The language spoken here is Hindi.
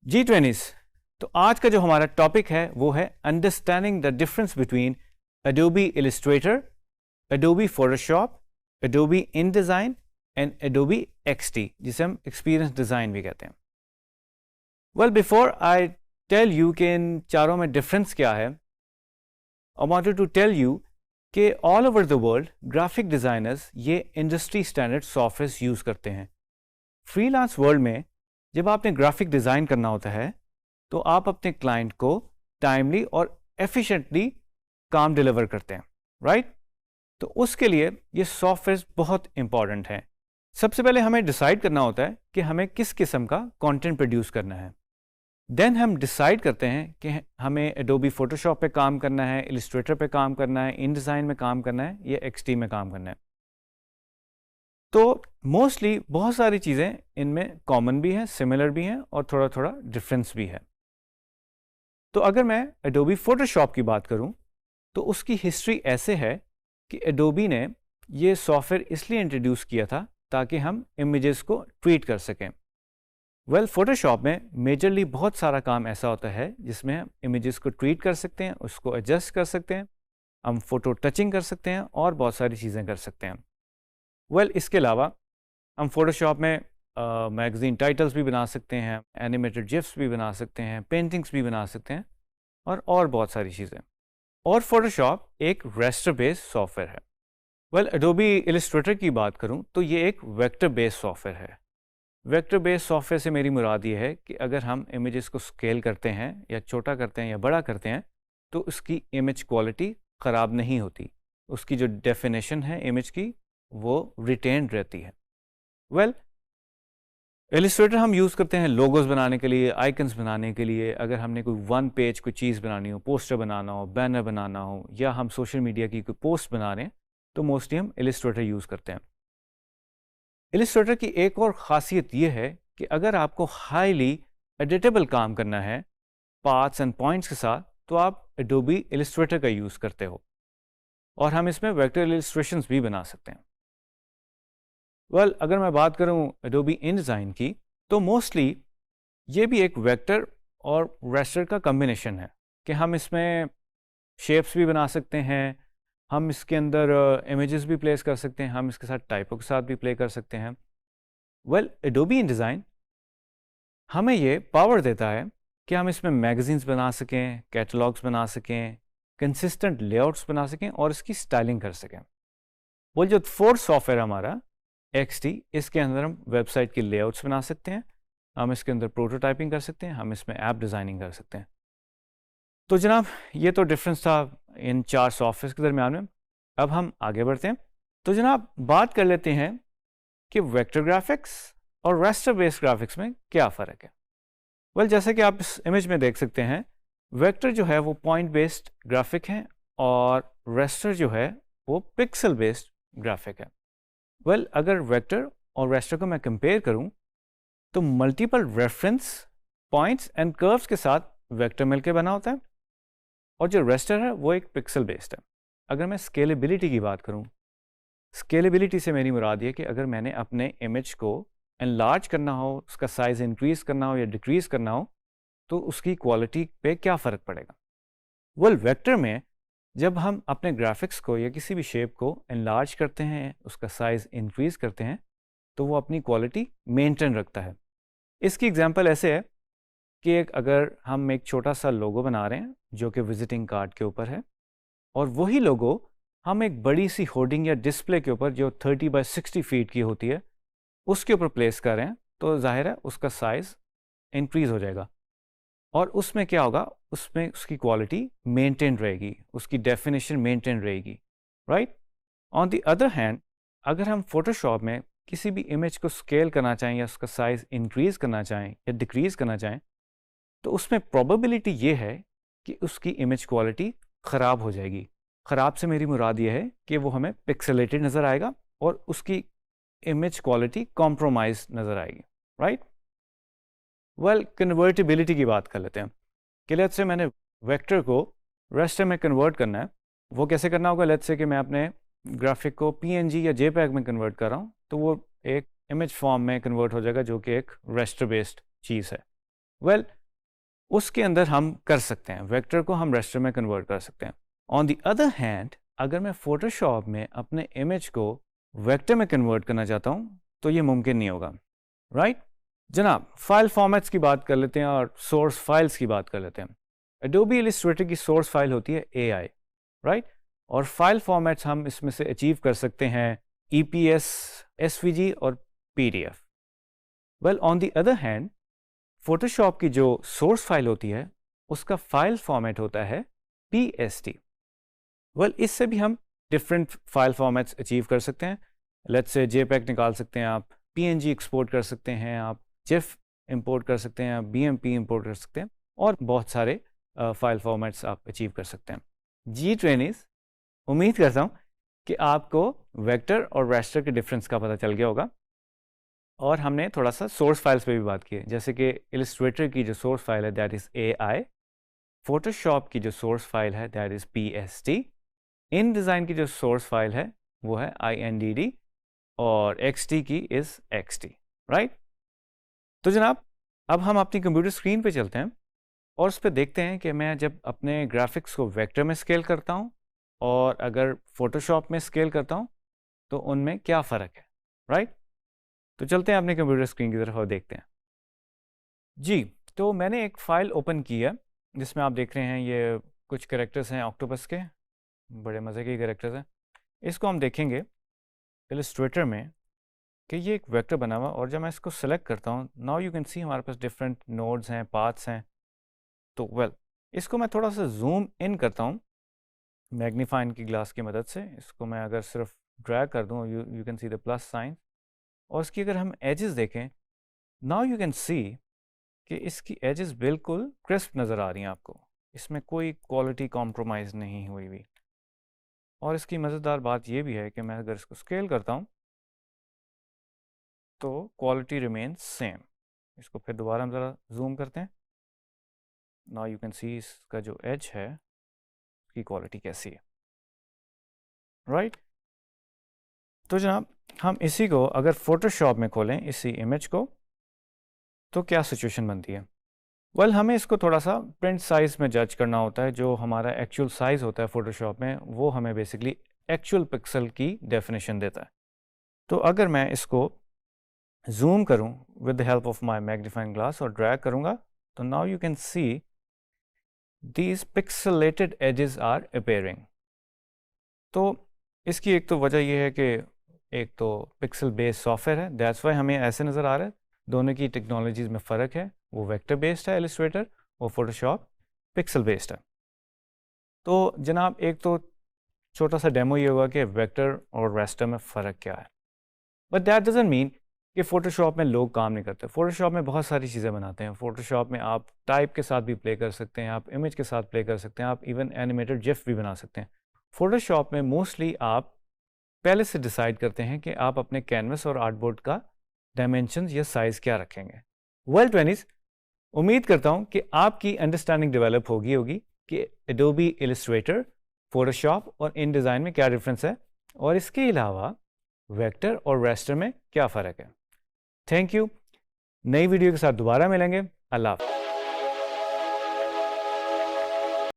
G20s। तो आज का जो हमारा टॉपिक है वो है understanding the difference between Adobe Illustrator, Adobe Photoshop, Adobe InDesign and Adobe XD, जिसे हम एक्सपीरियंस डिज़ाइन भी कहते हैं। Well, before I tell you कि इन चारों में डिफरेंस क्या है, I wanted to tell you कि all over the world graphic designers ये इंडस्ट्री स्टैंडर्ड सॉफ्टवेयर यूज़ करते हैं। फ्रीलांस वर्ल्ड में जब आपने ग्राफिक डिज़ाइन करना होता है तो आप अपने क्लाइंट को टाइमली और एफिशिएंटली काम डिलीवर करते हैं, राइट? तो उसके लिए ये सॉफ्टवेयर बहुत इंपॉर्टेंट है। सबसे पहले हमें डिसाइड करना होता है कि हमें किस किस्म का कंटेंट प्रोड्यूस करना है। देन हम डिसाइड करते हैं कि हमें एडोबी फोटोशॉप पे काम करना है, इलिस्ट्रेटर पे काम करना है, इन डिज़ाइन में काम करना है या एक्सटी में काम करना है। तो मोस्टली बहुत सारी चीज़ें इनमें कॉमन भी हैं, सिमिलर भी हैं और थोड़ा थोड़ा डिफरेंस भी है। तो अगर मैं एडोबी फोटोशॉप की बात करूं तो उसकी हिस्ट्री ऐसे है कि एडोबी ने ये सॉफ्टवेयर इसलिए इंट्रोड्यूस किया था ताकि हम इमेजेस को ट्रीट कर सकें। वेल, फोटोशॉप में मेजरली बहुत सारा काम ऐसा होता है जिसमें हम इमेजेस को ट्रीट कर सकते हैं, उसको एडजस्ट कर सकते हैं, हम फोटो टचिंग कर सकते हैं और बहुत सारी चीज़ें कर सकते हैं। वेल, इसके अलावा हम फोटोशॉप में मैगज़ीन टाइटल्स भी बना सकते हैं, एनिमेटेड जिफ्स भी बना सकते हैं, पेंटिंग्स भी बना सकते हैं और बहुत सारी चीज़ें। और फोटोशॉप एक रेस्टर बेस्ड सॉफ्टवेयर है। वेल, एडोबी इलिस्ट्रेटर की बात करूं तो ये एक वेक्टर बेस्ड सॉफ्टवेयर है। वेक्टर बेस्ड सॉफ्टवेयर से मेरी मुराद ये है कि अगर हम इमेजेस को स्केल करते हैं या छोटा करते हैं या बड़ा करते हैं तो उसकी इमेज क्वालिटी ख़राब नहीं होती, उसकी जो डेफिनेशन है इमेज की वो रिटेन्ड रहती है। वेल, इलिस्ट्रेटर हम यूज़ करते हैं लोगोज बनाने के लिए, आइकन्स बनाने के लिए। अगर हमने कोई वन पेज कोई चीज़ बनानी हो, पोस्टर बनाना हो, बैनर बनाना हो या हम सोशल मीडिया की कोई पोस्ट बना रहे हैं तो मोस्टली हम इलिस्ट्रेटर यूज़ करते हैं। इलिस्ट्रेटर की एक और ख़ासियत यह है कि अगर आपको हाईली एडिटेबल काम करना है पार्ट्स एंड पॉइंट्स के साथ तो आप एडोबी इलिस्ट्रेटर का यूज़ करते हो और हम इसमें वेक्टर इलिस्ट्रेशंस भी बना सकते हैं। वेल, अगर मैं बात करूं एडोबी इनडिज़ाइन की तो मोस्टली ये भी एक वेक्टर और रेस्टर का कम्बिनेशन है कि हम इसमें शेप्स भी बना सकते हैं, हम इसके अंदर इमेजेस भी प्लेस कर सकते हैं, हम इसके साथ टाइपों के साथ भी प्ले कर सकते हैं। वेल, एडोबी इनडिज़ाइन हमें ये पावर देता है कि हम इसमें मैगज़ीन्स बना सकें, कैटलॉग्स बना सकें, कंसिस्टेंट लेआउट्स बना सकें और इसकी स्टाइलिंग कर सकें। वो जो फोर्थ सॉफ्टवेयर हमारा XD, इसके अंदर हम वेबसाइट की लेआउट्स बना सकते हैं, हम इसके अंदर प्रोटोटाइपिंग कर सकते हैं, हम इसमें ऐप डिज़ाइनिंग कर सकते हैं। तो जनाब, ये तो डिफरेंस था इन चार सॉफ्टवेयर के दरमियान में। अब हम आगे बढ़ते हैं। तो जनाब, बात कर लेते हैं कि वेक्टर ग्राफिक्स और रेस्टर बेस्ड ग्राफिक्स में क्या फ़र्क है। वेल, जैसे कि आप इस इमेज में देख सकते हैं, वेक्टर जो है वो पॉइंट बेस्ड ग्राफिक है और रेस्टर जो है वो पिक्सल बेस्ड ग्राफिक है। वेल, अगर वेक्टर और रेस्टर को मैं कंपेयर करूं तो multiple reference points and curves के साथ वेक्टर मिलकर बना होता है और जो रेस्टर है वो एक पिक्सल बेस्ड है। अगर मैं स्केलेबिलिटी की बात करूं, स्केलेबिलिटी से मेरी मुराद ये कि अगर मैंने अपने इमेज को एनलार्ज करना हो, उसका साइज इंक्रीज करना हो या डिक्रीज करना हो तो उसकी क्वालिटी पे क्या फ़र्क पड़ेगा। वेल, वेक्टर में जब हम अपने ग्राफिक्स को या किसी भी शेप को एनलार्ज करते हैं, उसका साइज़ इंक्रीज़ करते हैं तो वो अपनी क्वालिटी मेंटेन रखता है। इसकी एग्जांपल ऐसे है कि अगर हम एक छोटा सा लोगो बना रहे हैं जो कि विजिटिंग कार्ड के ऊपर है और वही लोगो हम एक बड़ी सी होर्डिंग या डिस्प्ले के ऊपर जो 30 बाय 60 फीट की होती है उसके ऊपर प्लेस कर रहे हैं तो जाहिर है उसका साइज़ इंक्रीज़ हो जाएगा और उसमें क्या होगा, उसमें उसकी क्वालिटी मेंटेन रहेगी, उसकी डेफिनेशन मेंटेन रहेगी, right? On the other hand, अगर हम फोटोशॉप में किसी भी इमेज को स्केल करना चाहें या उसका साइज़ इंक्रीज़ करना चाहें या डिक्रीज़ करना चाहें तो उसमें प्रोबेबिलिटी ये है कि उसकी इमेज क्वालिटी ख़राब हो जाएगी। ख़राब से मेरी मुराद ये है कि वो हमें पिक्सेलेटेड नज़र आएगा और उसकी इमेज क्वालिटी कॉम्प्रोमाइज नज़र आएगी, राइट? वेल, कन्वर्टिबिलिटी की बात कर लेते हैं कि लेट्स से मैंने वेक्टर को रेस्टर में कन्वर्ट करना है। वो कैसे करना होगा? लेट्स से कि मैं अपने ग्राफिक को PNG या JPEG में कन्वर्ट कर रहा हूँ तो वो एक इमेज फॉर्म में कन्वर्ट हो जाएगा जो कि एक रेस्टर बेस्ड चीज़ है। वेल उसके अंदर हम कर सकते हैं, वेक्टर को हम रेस्टर में कन्वर्ट कर सकते हैं। ऑन द अदर हैंड अगर मैं फोटोशॉप में अपने इमेज को वेक्टर में कन्वर्ट करना चाहता हूँ तो ये मुमकिन नहीं होगा, राइट? जनाब, फाइल फॉर्मेट्स की बात कर लेते हैं और सोर्स फाइल्स की बात कर लेते हैं। एडोबी इलस्ट्रेटर की सोर्स फाइल होती है AI, राइट? और फाइल फॉर्मेट्स हम इसमें से अचीव कर सकते हैं EPS, SVG और PDF। Well on the other hand Photoshop की जो सोर्स फाइल होती है उसका फाइल फॉर्मेट होता है PST। वेल इससे भी हम डिफरेंट फाइल फॉर्मेट्स अचीव कर सकते हैं। लेट्स से JPEG निकाल सकते हैं आप, PNG एक्सपोर्ट कर सकते हैं आप, GIF इंपोर्ट कर सकते हैं आप, BMP इंपोर्ट कर सकते हैं और बहुत सारे फाइल फॉर्मेट्स आप अचीव कर सकते हैं। जी ट्रेनिस, उम्मीद करता हूँ कि आपको वेक्टर और रेस्टर के डिफरेंस का पता चल गया होगा और हमने थोड़ा सा सोर्स फाइल्स पे भी बात की है, जैसे कि इलस्ट्रेटर की जो सोर्स फाइल है दैट इज़ AI, फोटोशॉप की जो सोर्स फाइल है that is PST, in design की जो सोर्स फाइल है वो है INDD और XD की इज़ XD, राइट? तो जनाब अब हम अपनी कंप्यूटर स्क्रीन पे चलते हैं और उस पर देखते हैं कि मैं जब अपने ग्राफिक्स को वेक्टर में स्केल करता हूँ और अगर फोटोशॉप में स्केल करता हूँ तो उनमें क्या फ़र्क है, राइट? तो चलते हैं अपने कंप्यूटर स्क्रीन की तरफ और देखते हैं। जी, तो मैंने एक फ़ाइल ओपन की है जिसमें आप देख रहे हैं ये कुछ कैरेक्टर्स हैं ऑक्टोपस के, बड़े मज़े के कैरेक्टर्स हैं। इसको हम देखेंगे इलस्ट्रेटर में कि ये एक वेक्टर बना हुआ और जब मैं इसको सेलेक्ट करता हूँ, नाउ यू कैन सी हमारे पास डिफरेंट नोड्स हैं, पाथ्स हैं। तो वेल इसको मैं थोड़ा सा जूम इन करता हूँ मैग्नीफाइंग की ग्लास की मदद से। इसको मैं अगर सिर्फ ड्रैग कर दूँ, you can see the plus sign, और इसकी अगर हम एजेस देखें, नाउ यू कैन सी कि इसकी एजेस बिल्कुल क्रिस्प नज़र आ रही हैं आपको, इसमें कोई क्वालिटी कॉम्प्रोमाइज़ नहीं हुई हुई। और इसकी मज़ेदार बात यह भी है कि मैं अगर इसको स्केल करता हूँ तो क्वालिटी रिमेन्स सेम। इसको फिर दोबारा हम ज़रा जूम करते हैं। नाउ यू कैन सी इसका जो एज है उसकी क्वालिटी कैसी है, राइट? तो जनाब हम इसी को अगर फोटोशॉप में खोलें इसी इमेज को तो क्या सिचुएशन बनती है? वेल हमें इसको थोड़ा सा प्रिंट साइज़ में जज करना होता है। जो हमारा एक्चुअल साइज़ होता है फोटोशॉप में वो हमें बेसिकली एक्चुअल पिक्सल की डेफिनेशन देता है। तो अगर मैं इसको जूम करूं with the help of my magnifying glass और ड्रैग करूंगा तो now you can see these pixelated edges are appearing. तो इसकी एक तो वजह यह है कि एक तो पिक्सल बेस्ड सॉफ्टवेयर है, दैट्स वाई हमें ऐसे नज़र आ रहा है। दोनों की टेक्नोलॉजीज़ में फ़र्क है, वो वेक्टर बेस्ड है इलस्ट्रेटर और फोटोशॉप पिक्सल बेस्ड है। तो जनाब एक तो छोटा सा डेमो ये होगा कि वेक्टर और रेस्टर में फ़र्क क्या है, बट दैट डजंट मीन कि फ़ोटोशॉप में लोग काम नहीं करते। फ़ोटोशॉप में बहुत सारी चीज़ें बनाते हैं। फ़ोटोशॉप में आप टाइप के साथ भी प्ले कर सकते हैं, आप इमेज के साथ प्ले कर सकते हैं, आप इवन एनिमेटेड जिफ भी बना सकते हैं। फ़ोटोशॉप में मोस्टली आप पहले से डिसाइड करते हैं कि आप अपने कैनवस और आर्टबोर्ड का डायमेंशंस या साइज़ क्या रखेंगे। वेल ट्वेंटीज़, उम्मीद करता हूँ कि आपकी अंडरस्टैंडिंग डेवलप होगी कि एडोबी इलस्ट्रेटर, फ़ोटोशॉप और इन डिज़ाइन में क्या डिफरेंस है और इसके अलावा वेक्टर और रेस्टर में क्या फ़र्क है। Thank you. नई वीडियो के साथ दोबारा मिलेंगे। अल्लाह हाफ़िज़।